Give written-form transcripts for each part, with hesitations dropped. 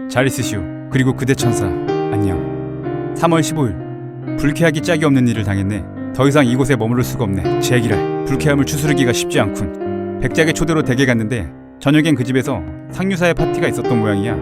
잘 있으시오. 그리고 그대 천사 안녕. 3월 15일 불쾌하기 짝이 없는 일을 당했네. 더 이상 이곳에 머무를 수가 없네. 제기랄. 불쾌함을 추스르기가 쉽지 않군. 백작의 초대로 댁에 갔는데 저녁엔 그 집에서 상류사의 파티가 있었던 모양이야.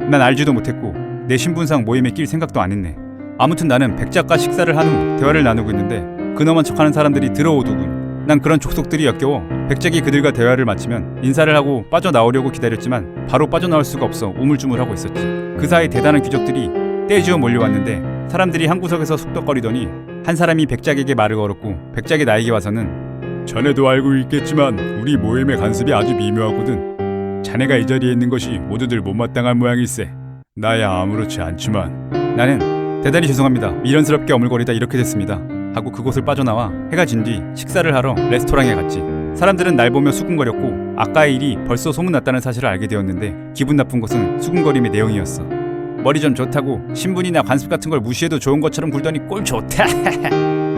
난 알지도 못했고 내 신분상 모임에 낄 생각도 안 했네. 아무튼 나는 백작과 식사를 한 후 대화를 나누고 있는데 근엄한 척하는 사람들이 들어오더군. 난 그런 족속들이 역겨워 백작이 그들과 대화를 마치면 인사를 하고 빠져나오려고 기다렸지만 바로 빠져나올 수가 없어 우물쭈물하고 있었지. 그 사이 대단한 귀족들이 떼지어 몰려왔는데 사람들이 한 구석에서 숙덕거리더니 한 사람이 백작에게 말을 걸었고 백작이 나에게 와서는 자네도 알고 있겠지만 우리 모임의 간섭이 아주 미묘하거든. 자네가 이 자리에 있는 것이 모두들 못마땅한 모양일세. 나야 아무렇지 않지만. 나는 대단히 죄송합니다. 미련스럽게 어물거리다 이렇게 됐습니다 하고 그곳을 빠져나와 해가 진 뒤 식사를 하러 레스토랑에 갔지. 사람들은 날 보며 수군거렸고 아까의 일이 벌써 소문났다는 사실을 알게 되었는데 기분 나쁜 것은 수군거림의 내용이었어. 머리 좀 좋다고 신분이나 관습 같은 걸 무시해도 좋은 것처럼 굴더니 꼴 좋다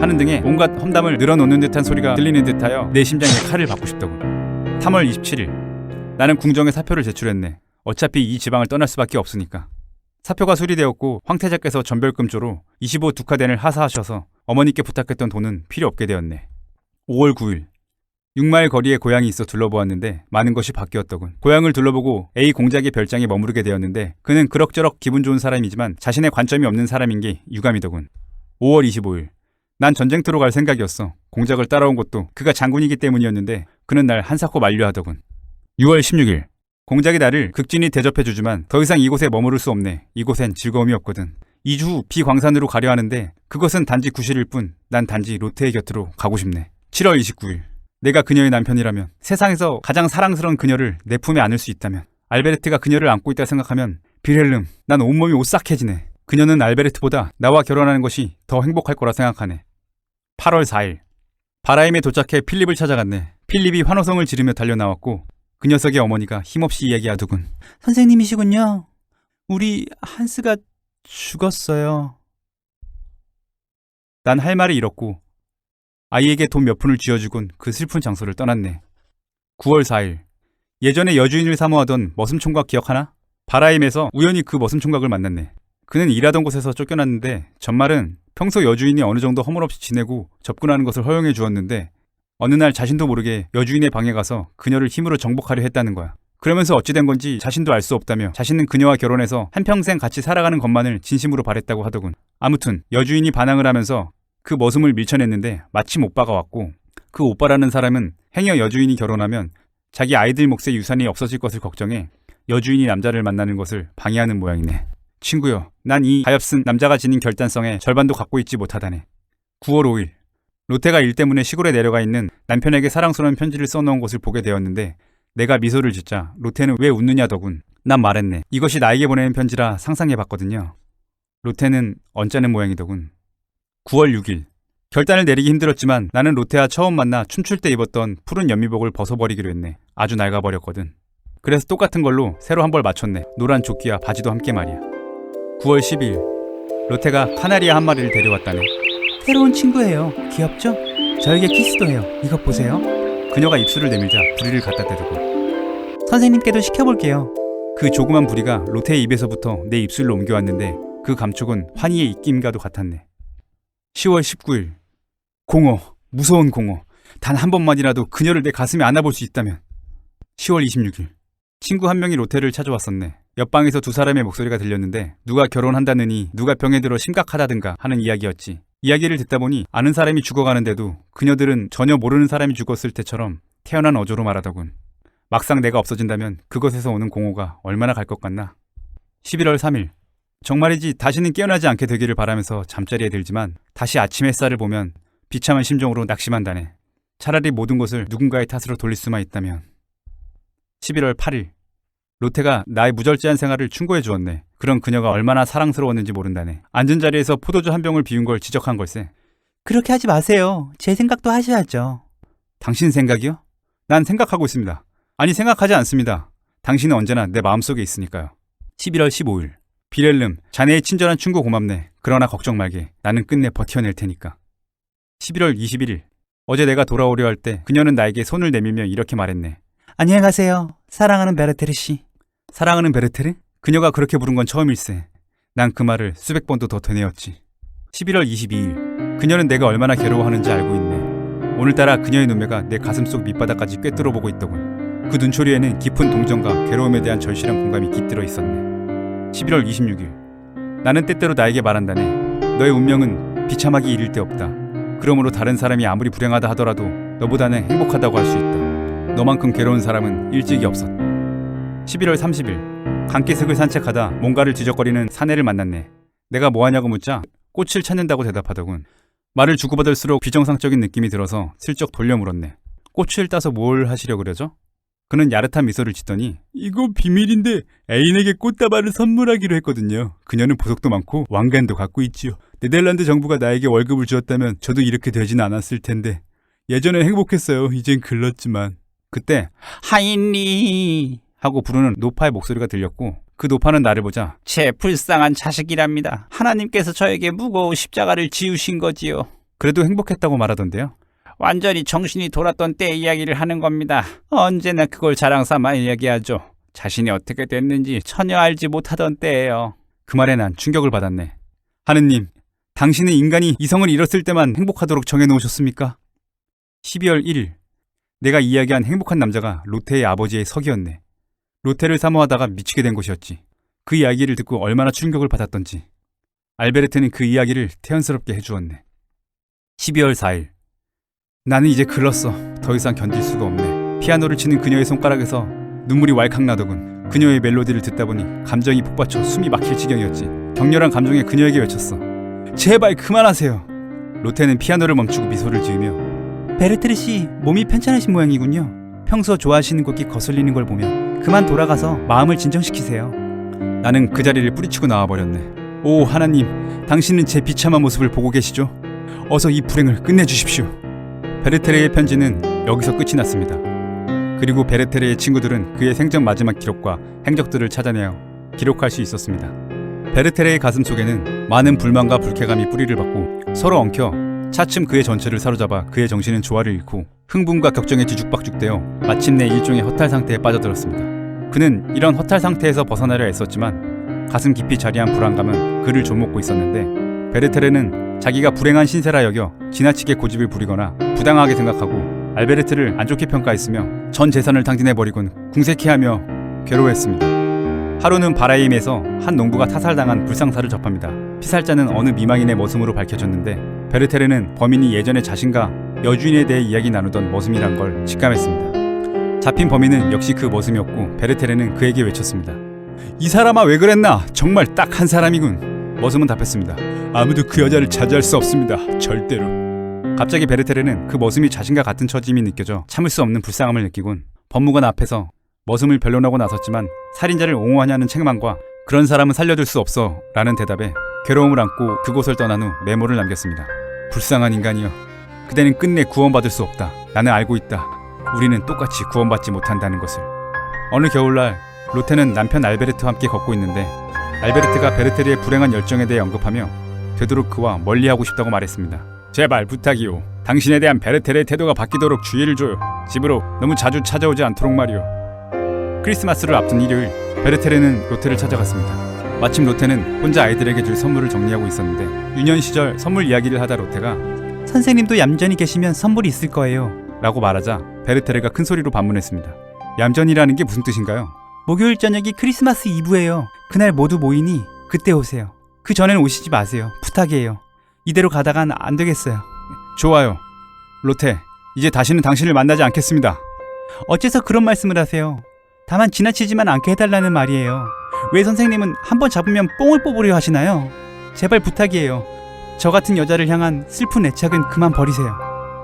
하는 등의 온갖 험담을 늘어놓는 듯한 소리가 들리는 듯하여 내 심장에 칼을 받고 싶더군. 3월 27일 나는 궁정에 사표를 제출했네. 어차피 이 지방을 떠날 수밖에 없으니까. 사표가 수리되었고 황태자께서 전별금조로 25두카덴을 하사하셔서 어머니께 부탁했던 돈은 필요 없게 되었네. 5월 9일 6마일 거리에 고향이 있어 둘러보았는데 많은 것이 바뀌었더군. 고향을 둘러보고 A 공작의 별장에 머무르게 되었는데 그는 그럭저럭 기분 좋은 사람이지만 자신의 관점이 없는 사람인 게 유감이더군. 5월 25일 난 전쟁터로 갈 생각이었어. 공작을 따라온 것도 그가 장군이기 때문이었는데 그는 날 한사코 만류하더군. 6월 16일 공작이 나를 극진히 대접해주지만 더 이상 이곳에 머무를 수 없네. 이곳엔 즐거움이 없거든. 2주 후 비광산으로 가려 하는데 그것은 단지 구실일 뿐 난 단지 로테의 곁으로 가고 싶네. 7월 29일 내가 그녀의 남편이라면 세상에서 가장 사랑스러운 그녀를 내 품에 안을 수 있다면 알베르트가 그녀를 안고 있다 생각하면 빌헬름 난 온몸이 오싹해지네. 그녀는 알베르트보다 나와 결혼하는 것이 더 행복할 거라 생각하네. 8월 4일 바라임에 도착해 필립을 찾아갔네. 필립이 환호성을 지르며 달려나왔고 그 녀석의 어머니가 힘없이 이야기하더군. 선생님이시군요. 우리 한스가 죽었어요. 난 할 말을 잃었고 아이에게 돈 몇 푼을 쥐어주곤 그 슬픈 장소를 떠났네. 9월 4일 예전에 여주인을 사모하던 머슴총각 기억하나? 바라임에서 우연히 그 머슴총각을 만났네. 그는 일하던 곳에서 쫓겨났는데 전말은 평소 여주인이 어느 정도 허물없이 지내고 접근하는 것을 허용해 주었는데 어느 날 자신도 모르게 여주인의 방에 가서 그녀를 힘으로 정복하려 했다는 거야. 그러면서 어찌 된 건지 자신도 알 수 없다며 자신은 그녀와 결혼해서 한평생 같이 살아가는 것만을 진심으로 바랬다고 하더군. 아무튼 여주인이 반항을 하면서 그 머슴을 밀쳐냈는데 마침 오빠가 왔고 그 오빠라는 사람은 행여 여주인이 결혼하면 자기 아이들 몫의 유산이 없어질 것을 걱정해 여주인이 남자를 만나는 것을 방해하는 모양이네. 친구여, 난 이 가엾은 남자가 지닌 결단성에 절반도 갖고 있지 못하다네. 9월 5일 로테가 일 때문에 시골에 내려가 있는 남편에게 사랑스러운 편지를 써놓은 것을 보게 되었는데 내가 미소를 짓자 로테는 왜 웃느냐더군. 난 말했네. 이것이 나에게 보내는 편지라 상상해봤거든요. 로테는 언짢은 모양이더군. 9월 6일 결단을 내리기 힘들었지만 나는 로테와 처음 만나 춤출 때 입었던 푸른 연미복을 벗어버리기로 했네. 아주 낡아버렸거든. 그래서 똑같은 걸로 새로 한 벌 맞췄네. 노란 조끼와 바지도 함께 말이야. 9월 10일 로테가 카나리아 한 마리를 데려왔다네. 새로운 친구예요. 귀엽죠? 저에게 키스도 해요. 이것 보세요. 그녀가 입술을 내밀자 부리를 갖다 대더군. 선생님께도 시켜볼게요. 그 조그만 부리가 로테의 입에서부터 내 입술로 옮겨왔는데 그 감촉은 환희의 입김과도 같았네. 10월 19일 공허, 무서운 공허. 단 한 번만이라도 그녀를 내 가슴에 안아볼 수 있다면. 10월 26일 친구 한 명이 로테를 찾아왔었네. 옆방에서 두 사람의 목소리가 들렸는데 누가 결혼한다느니 누가 병에 들어 심각하다든가 하는 이야기였지. 이야기를 듣다 보니 아는 사람이 죽어가는데도 그녀들은 전혀 모르는 사람이 죽었을 때처럼 태어난 어조로 말하더군. 막상 내가 없어진다면 그것에서 오는 공허가 얼마나 갈 것 같나. 11월 3일 정말이지 다시는 깨어나지 않게 되기를 바라면서 잠자리에 들지만 다시 아침 햇살을 보면 비참한 심정으로 낙심한다네. 차라리 모든 것을 누군가의 탓으로 돌릴 수만 있다면. 11월 8일 로테가 나의 무절제한 생활을 충고해 주었네. 그런 그녀가 얼마나 사랑스러웠는지 모른다네. 앉은 자리에서 포도주 한 병을 비운 걸 지적한 걸세. 그렇게 하지 마세요. 제 생각도 하셔야죠. 당신 생각이요? 난 생각하고 있습니다. 아니 생각하지 않습니다. 당신은 언제나 내 마음속에 있으니까요. 11월 15일 비렐름, 자네의 친절한 충고 고맙네. 그러나 걱정 말게. 나는 끝내 버텨낼 테니까. 11월 21일 어제 내가 돌아오려 할 때 그녀는 나에게 손을 내밀며 이렇게 말했네. 안녕히 가세요. 사랑하는 베르테르 씨. 사랑하는 베르테르? 그녀가 그렇게 부른 건 처음일세. 난 그 말을 수백 번도 더 되뇌었지. 11월 22일. 그녀는 내가 얼마나 괴로워하는지 알고 있네. 오늘따라 그녀의 눈매가 내 가슴속 밑바닥까지 꿰뚫어보고 있더군. 그 눈초리에는 깊은 동정과 괴로움에 대한 절실한 공감이 깃들어 있었네. 11월 26일. 나는 때때로 나에게 말한다네. 너의 운명은 비참하기 이를 데 없다. 그러므로 다른 사람이 아무리 불행하다 하더라도 너보다는 행복하다고 할 수 있다. 너만큼 괴로운 사람은 일찍이 없었다. 11월 30일. 강기슭을 산책하다 뭔가를 뒤적거리는 사내를 만났네. 내가 뭐하냐고 묻자 꽃을 찾는다고 대답하더군. 말을 주고받을수록 비정상적인 느낌이 들어서 슬쩍 돌려 물었네. 꽃을 따서 뭘 하시려 그러죠? 그는 야릇한 미소를 짓더니 이거 비밀인데 애인에게 꽃다발을 선물하기로 했거든요. 그녀는 보석도 많고 왕관도 갖고 있지요. 네덜란드 정부가 나에게 월급을 주었다면 저도 이렇게 되진 않았을 텐데 예전엔 행복했어요. 이젠 글렀지만. 그때 하인리 하고 부르는 노파의 목소리가 들렸고 그 노파는 나를 보자 제 불쌍한 자식이랍니다. 하나님께서 저에게 무거운 십자가를 지우신 거지요. 그래도 행복했다고 말하던데요. 완전히 정신이 돌았던 때 이야기를 하는 겁니다. 언제나 그걸 자랑삼아 이야기하죠. 자신이 어떻게 됐는지 전혀 알지 못하던 때예요. 그 말에 난 충격을 받았네. 하느님, 당신은 인간이 이성을 잃었을 때만 행복하도록 정해놓으셨습니까? 12월 1일. 내가 이야기한 행복한 남자가 로테의 아버지의 석이었네. 로테를 사모하다가 미치게 된 것이었지. 그 이야기를 듣고 얼마나 충격을 받았던지. 알베르트는 그 이야기를 태연스럽게 해주었네. 12월 4일. 나는 이제 글렀어. 더 이상 견딜 수가 없네. 피아노를 치는 그녀의 손가락에서 눈물이 왈칵 나더군. 그녀의 멜로디를 듣다 보니 감정이 북받쳐 숨이 막힐 지경이었지. 격렬한 감정에 그녀에게 외쳤어. 제발 그만하세요. 로테는 피아노를 멈추고 미소를 지으며 베르트르 씨 몸이 편찮으신 모양이군요. 평소 좋아하시는 곡이 거슬리는 걸 보면 그만 돌아가서 마음을 진정시키세요. 나는 그 자리를 뿌리치고 나와버렸네. 오 하나님, 당신은 제 비참한 모습을 보고 계시죠? 어서 이 불행을 끝내주십시오. 베르테르의 편지는 여기서 끝이 났습니다. 그리고 베르테르의 친구들은 그의 생전 마지막 기록과 행적들을 찾아내어 기록할 수 있었습니다. 베르테르의 가슴 속에는 많은 불만과 불쾌감이 뿌리를 받고 서로 엉켜 차츰 그의 전체를 사로잡아 그의 정신은 조화를 잃고 흥분과 격정에 뒤죽박죽되어 마침내 일종의 허탈 상태에 빠져들었습니다. 그는 이런 허탈 상태에서 벗어나려 애썼지만 가슴 깊이 자리한 불안감은 그를 좀먹고 있었는데 베르테르는 자기가 불행한 신세라 여겨 지나치게 고집을 부리거나 부당하게 생각하고 알베르트를 안 좋게 평가했으며 전 재산을 탕진해버리곤 궁색해하며 괴로워했습니다. 하루는 바라임에서 한 농부가 타살당한 불상사를 접합니다. 피살자는 어느 미망인의 머슴으로 밝혀졌는데 베르테르는 범인이 예전에 자신과 여주인에 대해 이야기 나누던 머슴이란 걸 직감했습니다. 잡힌 범인은 역시 그 머슴이었고 베르테르는 그에게 외쳤습니다. 이 사람아 왜 그랬나? 정말 딱 한 사람이군. 머슴은 답했습니다. 아무도 그 여자를 차지할 수 없습니다. 절대로. 갑자기 베르테르는 그 머슴이 자신과 같은 처짐이 느껴져 참을 수 없는 불쌍함을 느끼곤 법무관 앞에서 머슴을 변론하고 나섰지만 살인자를 옹호하냐는 책망과 그런 사람은 살려둘 수 없어 라는 대답에 괴로움을 안고 그곳을 떠난 후 메모를 남겼습니다. 불쌍한 인간이여, 그대는 끝내 구원받을 수 없다. 나는 알고 있다. 우리는 똑같이 구원받지 못한다는 것을. 어느 겨울날 로테는 남편 알베르트와 함께 걷고 있는데 알베르트가 베르테르의 불행한 열정에 대해 언급하며 되도록 그와 멀리하고 싶다고 말했습니다. 제발 부탁이오. 당신에 대한 베르테르의 태도가 바뀌도록 주의를 줘요. 집으로 너무 자주 찾아오지 않도록 말이오. 크리스마스를 앞둔 일요일, 베르테르는 로테를 찾아갔습니다. 마침 로테는 혼자 아이들에게 줄 선물을 정리하고 있었는데 유년 시절 선물 이야기를 하다 로테가 선생님도 얌전히 계시면 선물이 있을 거예요 라고 말하자 베르테르가 큰 소리로 반문했습니다. 얌전이라는 게 무슨 뜻인가요? 목요일 저녁이 크리스마스 이브예요. 그날 모두 모이니 그때 오세요. 그 전엔 오시지 마세요. 부탁이에요. 이대로 가다간 안 되겠어요. 좋아요. 로테, 이제 다시는 당신을 만나지 않겠습니다. 어째서 그런 말씀을 하세요? 다만 지나치지만 않게 해달라는 말이에요. 왜 선생님은 한번 잡으면 뽕을 뽑으려 하시나요? 제발 부탁이에요. 저 같은 여자를 향한 슬픈 애착은 그만 버리세요.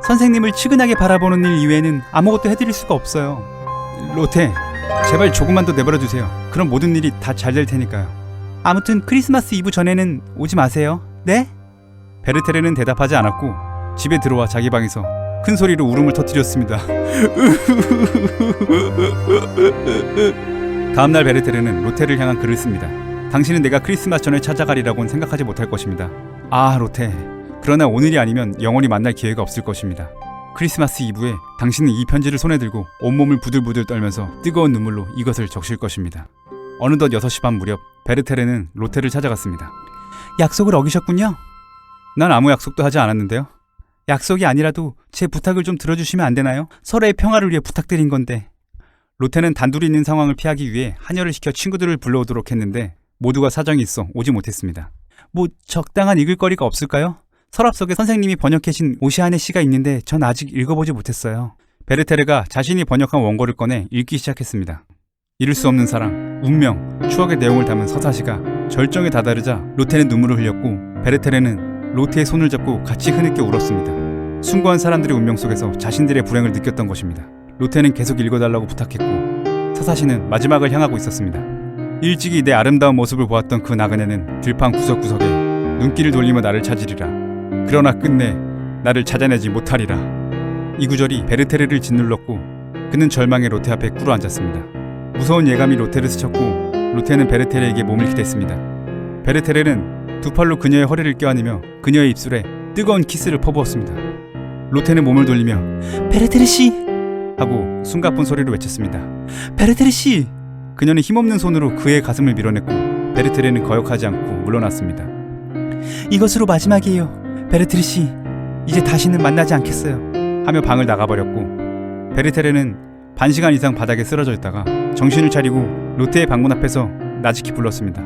선생님을 측은하게 바라보는 일 이외에는 아무것도 해드릴 수가 없어요. 로테, 제발 조금만 더 내버려두세요. 그럼 모든 일이 다 잘 될 테니까요. 아무튼 크리스마스 이브 전에는 오지 마세요. 네? 베르테르는 대답하지 않았고 집에 들어와 자기 방에서 큰 소리로 울음을 터뜨렸습니다. 다음날 베르테르는 로테를 향한 글을 씁니다. 당신은 내가 크리스마스 전에 찾아가리라고는 생각하지 못할 것입니다. 아 로테, 그러나 오늘이 아니면 영원히 만날 기회가 없을 것입니다. 크리스마스 이브에 당신은 이 편지를 손에 들고 온몸을 부들부들 떨면서 뜨거운 눈물로 이것을 적실 것입니다. 어느덧 6시 반 무렵 베르테르는 로테를 찾아갔습니다. 약속을 어기셨군요. 난 아무 약속도 하지 않았는데요. 약속이 아니라도 제 부탁을 좀 들어주시면 안 되나요? 서로의 평화를 위해 부탁드린 건데. 로테는 단둘이 있는 상황을 피하기 위해 한여를 시켜 친구들을 불러오도록 했는데 모두가 사정이 있어 오지 못했습니다. 뭐 적당한 읽을거리가 없을까요? 서랍 속에 선생님이 번역해신 오시아네 시가 있는데 전 아직 읽어보지 못했어요. 베르테르가 자신이 번역한 원고를 꺼내 읽기 시작했습니다. 이룰 수 없는 사랑, 운명, 추억의 내용을 담은 서사시가 절정에 다다르자 로테는 눈물을 흘렸고 베르테르는 로테의 손을 잡고 같이 흐느껴 울었습니다. 숭고한 사람들의 운명 속에서 자신들의 불행을 느꼈던 것입니다. 로테는 계속 읽어달라고 부탁했고 서사시는 마지막을 향하고 있었습니다. 일찍이 내 아름다운 모습을 보았던 그 나그네는 들판 구석구석에 눈길을 돌리며 나를 찾으리라. 그러나 끝내 나를 찾아내지 못하리라. 이 구절이 베르테르를 짓눌렀고 그는 절망의 로테 앞에 꿇어앉았습니다. 무서운 예감이 로테를 스쳤고 로테는 베르테르에게 몸을 기댔습니다. 베르테르는 두 팔로 그녀의 허리를 껴안으며 그녀의 입술에 뜨거운 키스를 퍼부었습니다. 로테는 몸을 돌리며 베르테르 씨! 하고 숨가쁜 소리로 외쳤습니다. 베르테르 씨! 그녀는 힘없는 손으로 그의 가슴을 밀어냈고 베르테르는 거역하지 않고 물러났습니다. 이것으로 마지막이에요. 베르테르 씨, 이제 다시는 만나지 않겠어요. 하며 방을 나가버렸고 베르테르는 반시간 이상 바닥에 쓰러져 있다가 정신을 차리고 로테의 방문 앞에서 나직히 불렀습니다.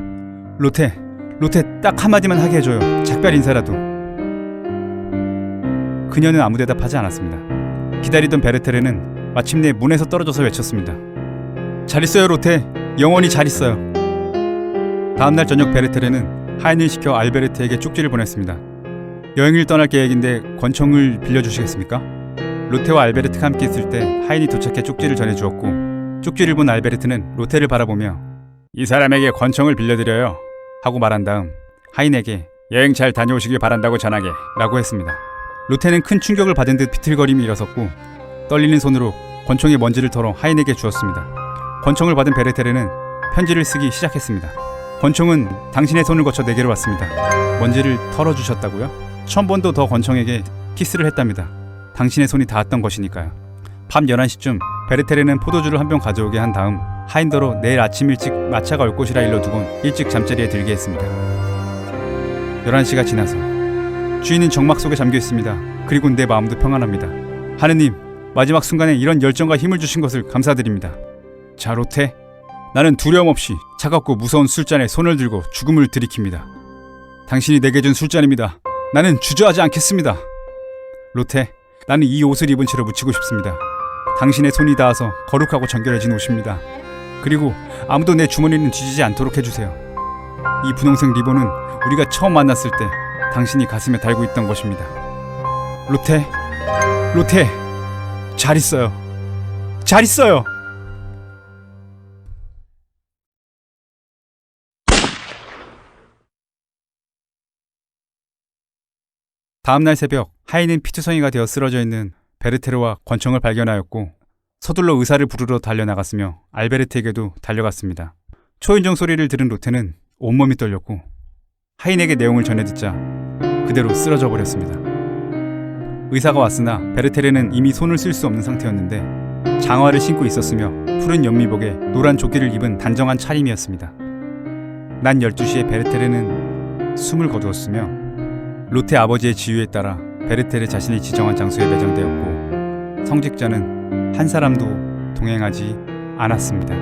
로테 딱 한마디만 하게 해줘요. 작별 인사라도. 그녀는 아무 대답하지 않았습니다. 기다리던 베르테르는 마침내 문에서 떨어져서 외쳤습니다. 잘 있어요 로테. 영원히 잘 있어요. 다음날 저녁 베르테르는 하인을 시켜 알베르트에게 쪽지를 보냈습니다. 여행을 떠날 계획인데 권총을 빌려주시겠습니까? 로테와 알베르트가 함께 있을 때 하인이 도착해 쪽지를 전해주었고 쪽지를 본 알베르트는 로테를 바라보며 이 사람에게 권총을 빌려드려요 하고 말한 다음 하인에게 여행 잘 다녀오시길 바란다고 전하게 라고 했습니다. 로테는 큰 충격을 받은 듯 비틀거림이 일어섰고 떨리는 손으로 권총의 먼지를 털어 하인에게 주었습니다. 권총을 받은 베르테르는 편지를 쓰기 시작했습니다. 권총은 당신의 손을 거쳐 내게로 왔습니다. 먼지를 털어주셨다고요? 1000번도 더 권총에게 키스를 했답니다. 당신의 손이 닿았던 것이니까요. 밤 11시쯤 베르테르는 포도주를 한 병 가져오게 한 다음 하인더로 내일 아침 일찍 마차가 올 것이라 일러두곤 일찍 잠자리에 들게 했습니다. 11시가 지나서 주인은 정막 속에 잠겨 있습니다. 그리고 내 마음도 평안합니다. 하느님, 마지막 순간에 이런 열정과 힘을 주신 것을 감사드립니다. 자, 로테, 나는 두려움 없이 차갑고 무서운 술잔에 손을 들고 죽음을 들이킵니다. 당신이 내게 준 술잔입니다. 나는 주저하지 않겠습니다. 로테, 나는 이 옷을 입은 채로 묻히고 싶습니다. 당신의 손이 닿아서 거룩하고 정결해진 옷입니다. 그리고 아무도 내 주머니는 뒤지지 않도록 해주세요. 이 분홍색 리본은 우리가 처음 만났을 때 당신이 가슴에 달고 있던 것입니다. 로테, 잘 있어요. 잘 있어요. 다음날 새벽 하인은 피투성이가 되어 쓰러져 있는 베르테르와 권총을 발견하였고 서둘러 의사를 부르러 달려나갔으며 알베르트에게도 달려갔습니다. 초인종 소리를 들은 로테는 온몸이 떨렸고 하인에게 내용을 전해 듣자 그대로 쓰러져 버렸습니다. 의사가 왔으나 베르테르는 이미 손을 쓸 수 없는 상태였는데 장화를 신고 있었으며 푸른 연미복에 노란 조끼를 입은 단정한 차림이었습니다. 낮 12시에 베르테르는 숨을 거두었으며 로테 아버지의 지휘에 따라 베르테르 자신이 지정한 장소에 매장되었고 성직자는 한 사람도 동행하지 않았습니다.